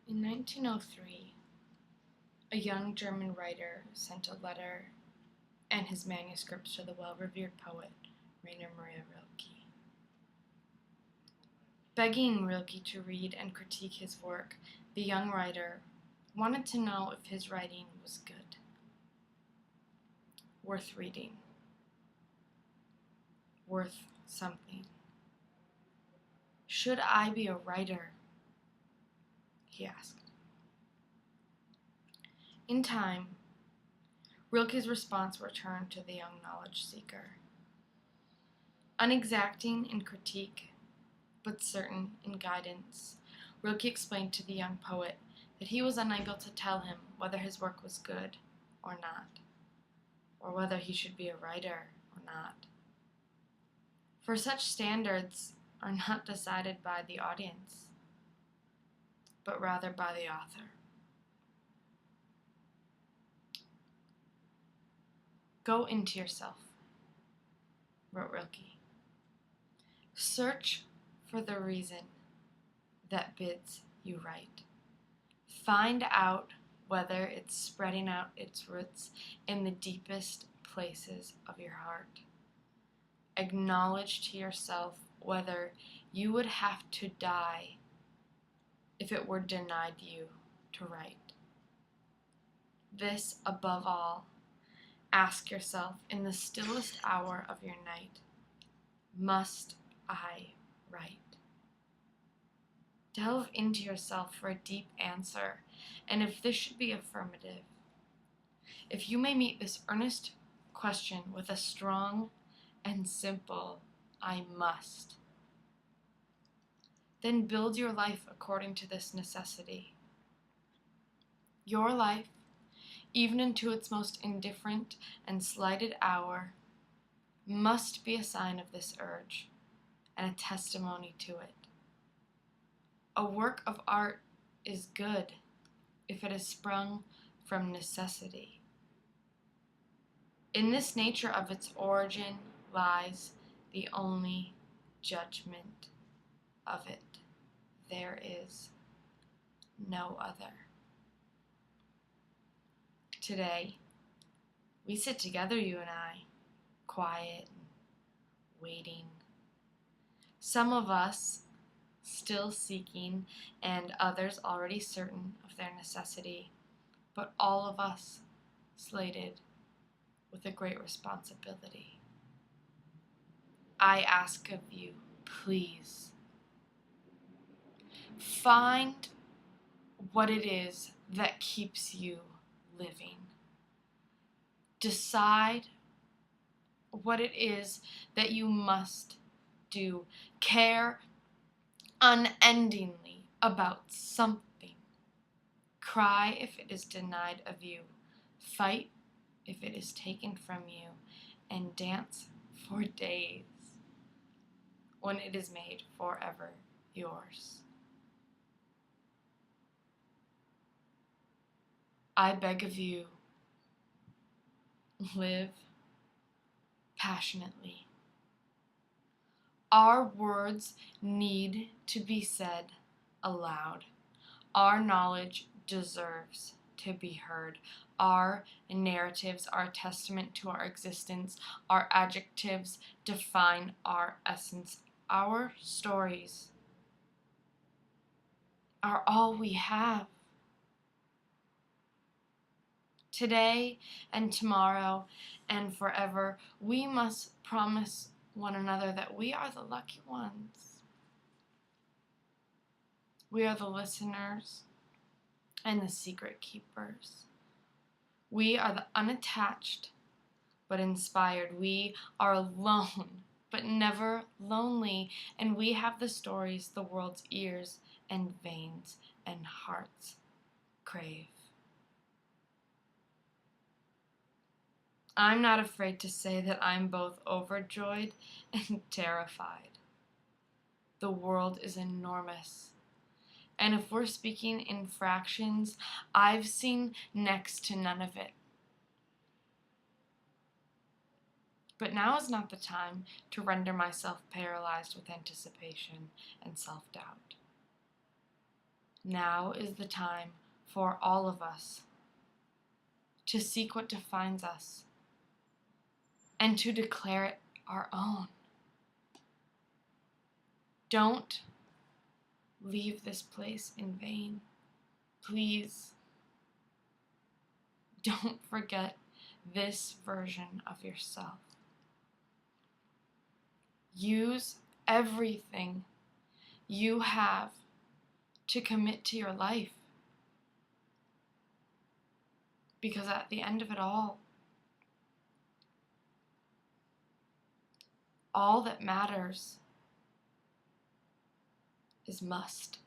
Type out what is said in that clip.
In 1903, a young German writer sent a letter and his manuscripts to the well-revered poet Rainer Maria Rilke. Begging Rilke to read and critique his work, the young writer wanted to know if his writing was good, worth reading, worth something. "Should I be a writer?" he asked. In time, Rilke's response returned to the young knowledge seeker. Unexacting in critique, but certain in guidance, Rilke explained to the young poet that he was unable to tell him whether his work was good or not, or whether he should be a writer or not. For such standards are not decided by the audience, but rather by the author. "Go into yourself," wrote Rilke. "Search for the reason that bids you write. Find out whether it's spreading out its roots in the deepest places of your heart. Acknowledge to yourself whether you would have to die if it were denied you to write. This, above all, ask yourself in the stillest hour of your night: must I write?" Delve into yourself for a deep answer, and if this should be affirmative, if you may meet this earnest question with a strong and simple "I must," then build your life according to this necessity. Your life, even into its most indifferent and slighted hour, must be a sign of this urge and a testimony to it. A work of art is good if it is sprung from necessity. In this nature of its origin lies the only judgment of it. There is no other. Today, we sit together, you and I, quiet and waiting. Some of us still seeking, and others already certain of their necessity, but all of us slated with a great responsibility. I ask of you, please, find what it is that keeps you living. Decide what it is that you must do. Care unendingly about something. Cry if it is denied of you. Fight if it is taken from you. And dance for days when it is made forever yours. I beg of you, live passionately. Our words need to be said aloud. Our knowledge deserves to be heard. Our narratives are a testament to our existence. Our adjectives define our essence. Our stories are all we have. Today and tomorrow and forever, we must promise one another that we are the lucky ones. We are the listeners and the secret keepers. We are the unattached but inspired. We are alone but never lonely, and we have the stories the world's ears and veins and hearts crave. I'm not afraid to say that I'm both overjoyed and terrified. The world is enormous, and if we're speaking in fractions, I've seen next to none of it. But now is not the time to render myself paralyzed with anticipation and self-doubt. Now is the time for all of us to seek what defines us and to declare it our own. Don't leave this place in vain. Please don't forget this version of yourself. Use everything you have to commit to your life. Because at the end of it all that matters is must.